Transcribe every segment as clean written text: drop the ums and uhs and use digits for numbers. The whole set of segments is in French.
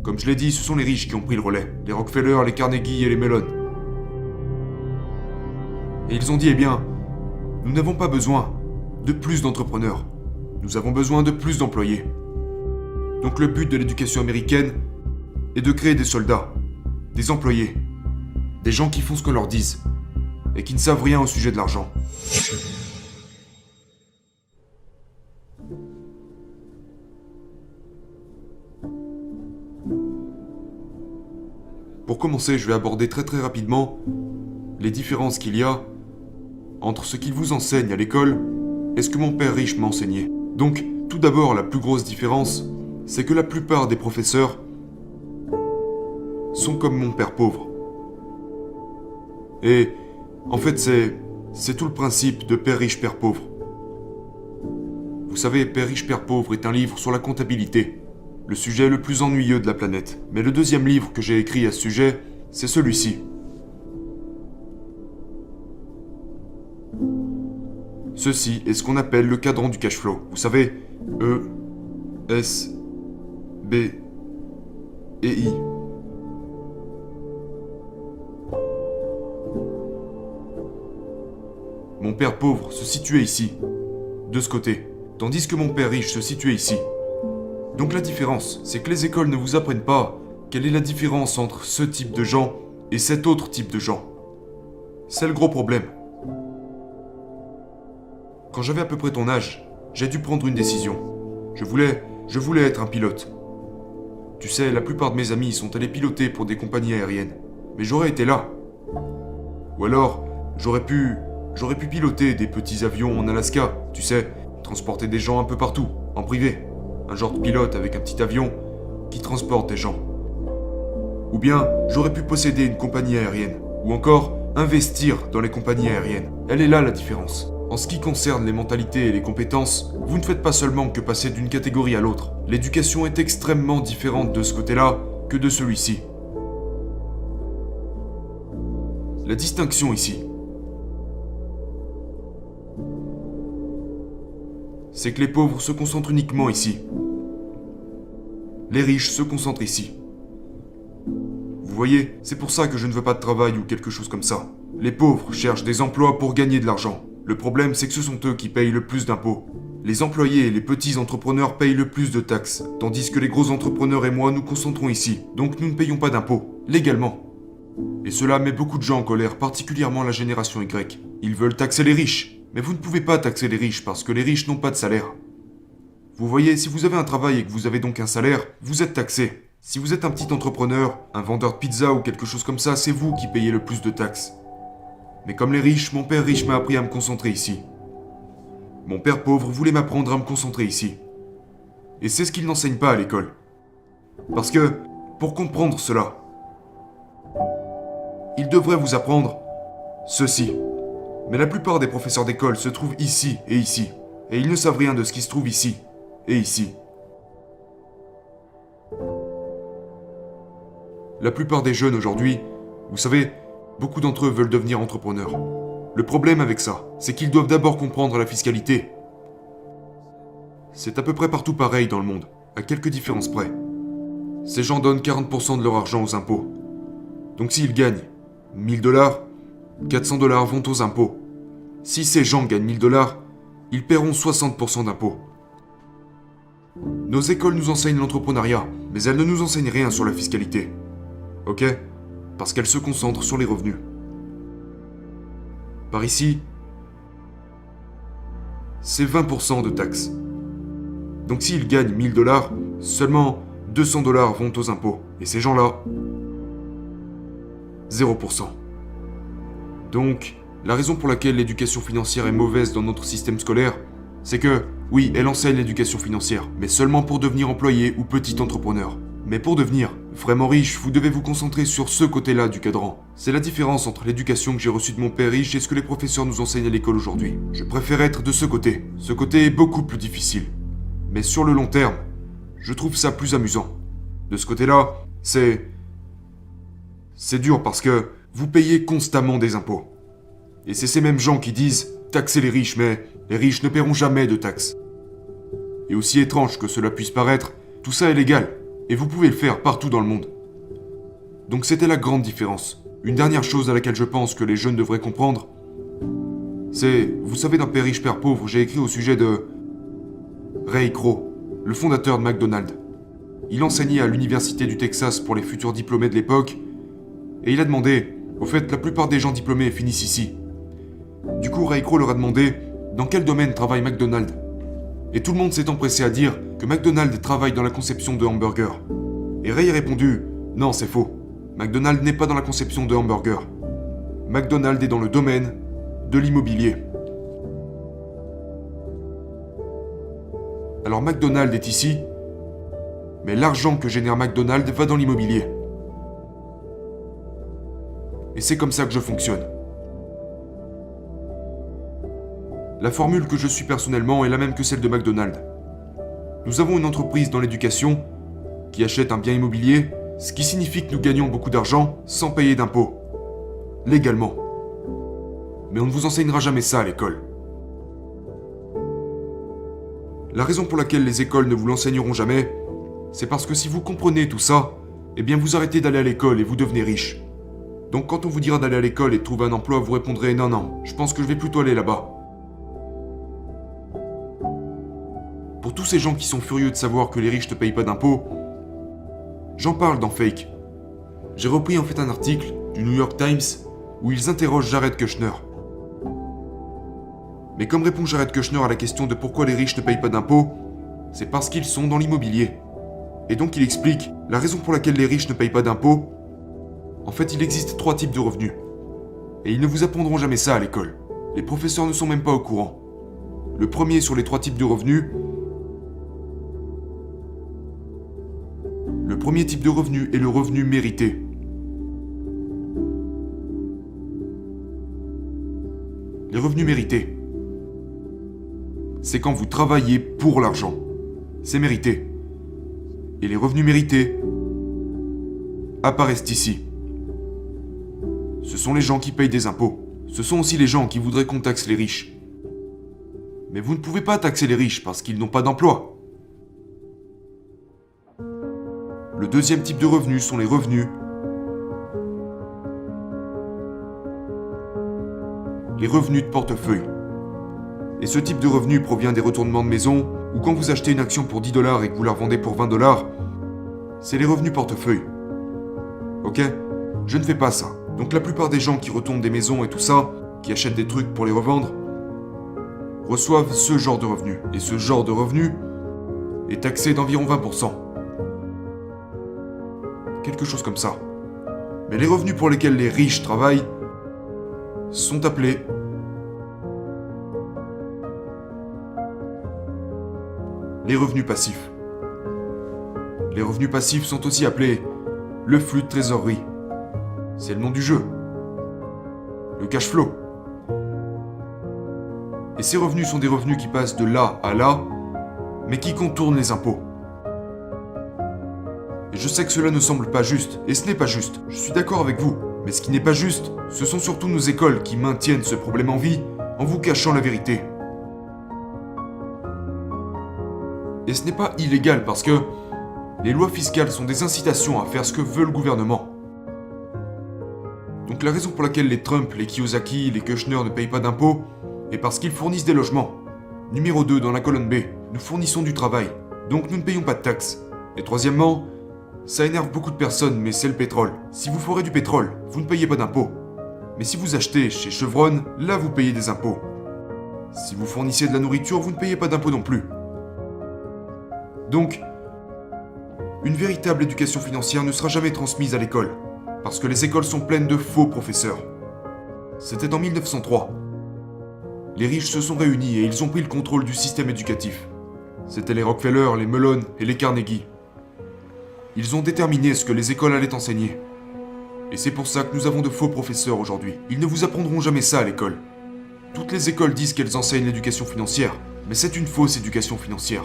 Comme je l'ai dit, ce sont les riches qui ont pris le relais. Les Rockefeller, les Carnegie et les Mellon. Et ils ont dit, eh bien, nous n'avons pas besoin de plus d'entrepreneurs. Nous avons besoin de plus d'employés. Donc le but de l'éducation américaine est de créer des soldats, des employés, des gens qui font ce qu'on leur dise et qui ne savent rien au sujet de l'argent. Pour commencer, je vais aborder très rapidement les différences qu'il y a entre ce qu'ils vous enseignent à l'école et ce que mon père riche m'a enseigné. Donc, tout d'abord, la plus grosse différence, c'est que la plupart des professeurs sont comme mon père pauvre. Et, en fait, c'est tout le principe de Père riche, Père pauvre. Vous savez, Père riche, Père pauvre est un livre sur la comptabilité, le sujet le plus ennuyeux de la planète. Mais le deuxième livre que j'ai écrit à ce sujet, c'est celui-ci. Ceci est ce qu'on appelle le cadran du cash flow. Vous savez, E, S, B et I. Mon père pauvre se situait ici, de ce côté, tandis que mon père riche se situait ici. Donc la différence, c'est que les écoles ne vous apprennent pas quelle est la différence entre ce type de gens et cet autre type de gens. C'est le gros problème. Quand j'avais à peu près ton âge, j'ai dû prendre une décision. Je voulais être un pilote. Tu sais, la plupart de mes amis sont allés piloter pour des compagnies aériennes. Mais j'aurais été là. Ou alors, j'aurais pu piloter des petits avions en Alaska, tu sais, transporter des gens un peu partout, en privé. Un genre de pilote avec un petit avion qui transporte des gens. Ou bien, j'aurais pu posséder une compagnie aérienne. Ou encore, investir dans les compagnies aériennes. Elle est là la différence. En ce qui concerne les mentalités et les compétences, vous ne faites pas seulement que passer d'une catégorie à l'autre. L'éducation est extrêmement différente de ce côté-là que de celui-ci. La distinction ici, c'est que les pauvres se concentrent uniquement ici. Les riches se concentrent ici. Vous voyez, c'est pour ça que je ne veux pas de travail ou quelque chose comme ça. Les pauvres cherchent des emplois pour gagner de l'argent. Le problème, c'est que ce sont eux qui payent le plus d'impôts. Les employés et les petits entrepreneurs payent le plus de taxes, tandis que les gros entrepreneurs et moi nous concentrons ici. Donc nous ne payons pas d'impôts, légalement. Et cela met beaucoup de gens en colère, particulièrement la génération Y. Ils veulent taxer les riches. Mais vous ne pouvez pas taxer les riches parce que les riches n'ont pas de salaire. Vous voyez, si vous avez un travail et que vous avez donc un salaire, vous êtes taxé. Si vous êtes un petit entrepreneur, un vendeur de pizza ou quelque chose comme ça, c'est vous qui payez le plus de taxes. Mais comme les riches, mon père riche m'a appris à me concentrer ici. Mon père pauvre voulait m'apprendre à me concentrer ici. Et c'est ce qu'il n'enseigne pas à l'école. Parce que, pour comprendre cela, il devrait vous apprendre ceci. Mais la plupart des professeurs d'école se trouvent ici et ici. Et ils ne savent rien de ce qui se trouve ici et ici. La plupart des jeunes aujourd'hui, vous savez, beaucoup d'entre eux veulent devenir entrepreneurs. Le problème avec ça, c'est qu'ils doivent d'abord comprendre la fiscalité. C'est à peu près partout pareil dans le monde, à quelques différences près. Ces gens donnent 40% de leur argent aux impôts. Donc s'ils gagnent 1000 $, 400 $ vont aux impôts. Si ces gens gagnent 1000 $, ils paieront 60% d'impôts. Nos écoles nous enseignent l'entrepreneuriat, mais elles ne nous enseignent rien sur la fiscalité. Ok ? Parce qu'elles se concentrent sur les revenus. Par ici, c'est 20% de taxes. Donc s'ils gagnent 1000 $, seulement 200 $ vont aux impôts. Et ces gens-là, 0%. Donc, la raison pour laquelle l'éducation financière est mauvaise dans notre système scolaire, c'est que, oui, elle enseigne l'éducation financière, mais seulement pour devenir employé ou petit entrepreneur. Mais pour devenir vraiment riche, vous devez vous concentrer sur ce côté-là du cadran. C'est la différence entre l'éducation que j'ai reçue de mon père riche et ce que les professeurs nous enseignent à l'école aujourd'hui. Je préfère être de ce côté. Ce côté est beaucoup plus difficile. Mais sur le long terme, je trouve ça plus amusant. De ce côté-là, c'est dur parce que vous payez constamment des impôts. Et c'est ces mêmes gens qui disent « taxer les riches », mais les riches ne paieront jamais de taxes. Et aussi étrange que cela puisse paraître, tout ça est légal. Et vous pouvez le faire partout dans le monde. Donc c'était la grande différence. Une dernière chose à laquelle je pense que les jeunes devraient comprendre, c'est, vous savez, d'un père riche, père pauvre, j'ai écrit au sujet de Ray Kroc, le fondateur de McDonald's. Il enseignait à l'université du Texas pour les futurs diplômés de l'époque, et il a demandé, au fait, la plupart des gens diplômés finissent ici. Du coup, Ray Kroc leur a demandé, dans quel domaine travaille McDonald's? Et tout le monde s'est empressé à dire que McDonald's travaille dans la conception de hamburgers. Et Ray a répondu, non, c'est faux. McDonald's n'est pas dans la conception de hamburgers. McDonald's est dans le domaine de l'immobilier. Alors McDonald's est ici, mais l'argent que génère McDonald's va dans l'immobilier. Et c'est comme ça que je fonctionne. La formule que je suis personnellement est la même que celle de McDonald's. Nous avons une entreprise dans l'éducation qui achète un bien immobilier, ce qui signifie que nous gagnons beaucoup d'argent sans payer d'impôts. Légalement. Mais on ne vous enseignera jamais ça à l'école. La raison pour laquelle les écoles ne vous l'enseigneront jamais, c'est parce que si vous comprenez tout ça, eh bien vous arrêtez d'aller à l'école et vous devenez riche. Donc quand on vous dira d'aller à l'école et de trouver un emploi, vous répondrez non, je pense que je vais plutôt aller là-bas. Pour tous ces gens qui sont furieux de savoir que les riches ne payent pas d'impôts, j'en parle dans Fake. J'ai repris en fait un article du New York Times où ils interrogent Jared Kushner. Mais comme répond Jared Kushner à la question de pourquoi les riches ne payent pas d'impôts, c'est parce qu'ils sont dans l'immobilier. Et donc il explique la raison pour laquelle les riches ne payent pas d'impôts. En fait, il existe 3 types de revenus. Et ils ne vous apprendront jamais ça à l'école. Les professeurs ne sont même pas au courant. Le premier sur les 3 types de revenus. Le premier type de revenu est le revenu mérité. Les revenus mérités, c'est quand vous travaillez pour l'argent. C'est mérité. Et les revenus mérités apparaissent ici. Ce sont les gens qui payent des impôts. Ce sont aussi les gens qui voudraient qu'on taxe les riches. Mais vous ne pouvez pas taxer les riches parce qu'ils n'ont pas d'emploi. Le deuxième type de revenus sont les revenus. Les revenus de portefeuille. Et ce type de revenu provient des retournements de maison, ou quand vous achetez une action pour 10 $ et que vous la revendez pour 20 $, c'est les revenus portefeuille. Ok? Je ne fais pas ça. Donc la plupart des gens qui retournent des maisons et tout ça, qui achètent des trucs pour les revendre, reçoivent ce genre de revenus. Et ce genre de revenu est taxé d'environ 20%. Quelque chose comme ça. Mais les revenus pour lesquels les riches travaillent sont appelés les revenus passifs. Les revenus passifs sont aussi appelés le flux de trésorerie. C'est le nom du jeu. Le cash flow. Et ces revenus sont des revenus qui passent de là à là, mais qui contournent les impôts. Et je sais que cela ne semble pas juste, et ce n'est pas juste, je suis d'accord avec vous. Mais ce qui n'est pas juste, ce sont surtout nos écoles qui maintiennent ce problème en vie en vous cachant la vérité. Et ce n'est pas illégal parce que les lois fiscales sont des incitations à faire ce que veut le gouvernement. Donc la raison pour laquelle les Trump, les Kiyosaki, les Kushner ne payent pas d'impôts est parce qu'ils fournissent des logements. Numéro 2 dans la colonne B, nous fournissons du travail, donc nous ne payons pas de taxes. Et troisièmement, ça énerve beaucoup de personnes, mais c'est le pétrole. Si vous forez du pétrole, vous ne payez pas d'impôts. Mais si vous achetez chez Chevron, là vous payez des impôts. Si vous fournissez de la nourriture, vous ne payez pas d'impôts non plus. Donc, une véritable éducation financière ne sera jamais transmise à l'école, parce que les écoles sont pleines de faux professeurs. C'était en 1903. Les riches se sont réunis et ils ont pris le contrôle du système éducatif. C'étaient les Rockefeller, les Mellon et les Carnegie. Ils ont déterminé ce que les écoles allaient enseigner. Et c'est pour ça que nous avons de faux professeurs aujourd'hui. Ils ne vous apprendront jamais ça à l'école. Toutes les écoles disent qu'elles enseignent l'éducation financière, mais c'est une fausse éducation financière.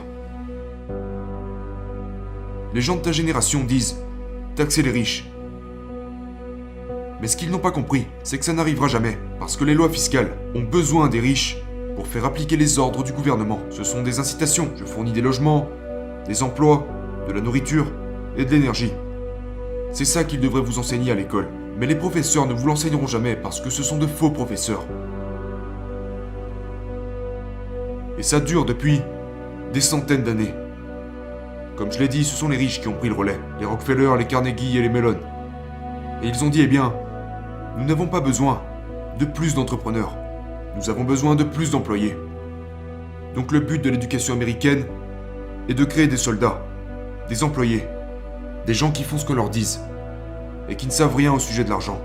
Les gens de ta génération disent « taxer les riches ». Mais ce qu'ils n'ont pas compris, c'est que ça n'arrivera jamais, parce que les lois fiscales ont besoin des riches pour faire appliquer les ordres du gouvernement. Ce sont des incitations. Je fournis des logements, des emplois, de la nourriture. et de l'énergie. C'est ça qu'ils devraient vous enseigner à l'école. Mais les professeurs ne vous l'enseigneront jamais parce que ce sont de faux professeurs. Et ça dure depuis des centaines d'années. Comme je l'ai dit, ce sont les riches qui ont pris le relais. Les Rockefeller, les Carnegie et les Mellon. Et ils ont dit, eh bien, nous n'avons pas besoin de plus d'entrepreneurs. Nous avons besoin de plus d'employés. Donc le but de l'éducation américaine est de créer des soldats, des employés, des gens qui font ce qu'on leur dise, et qui ne savent rien au sujet de l'argent.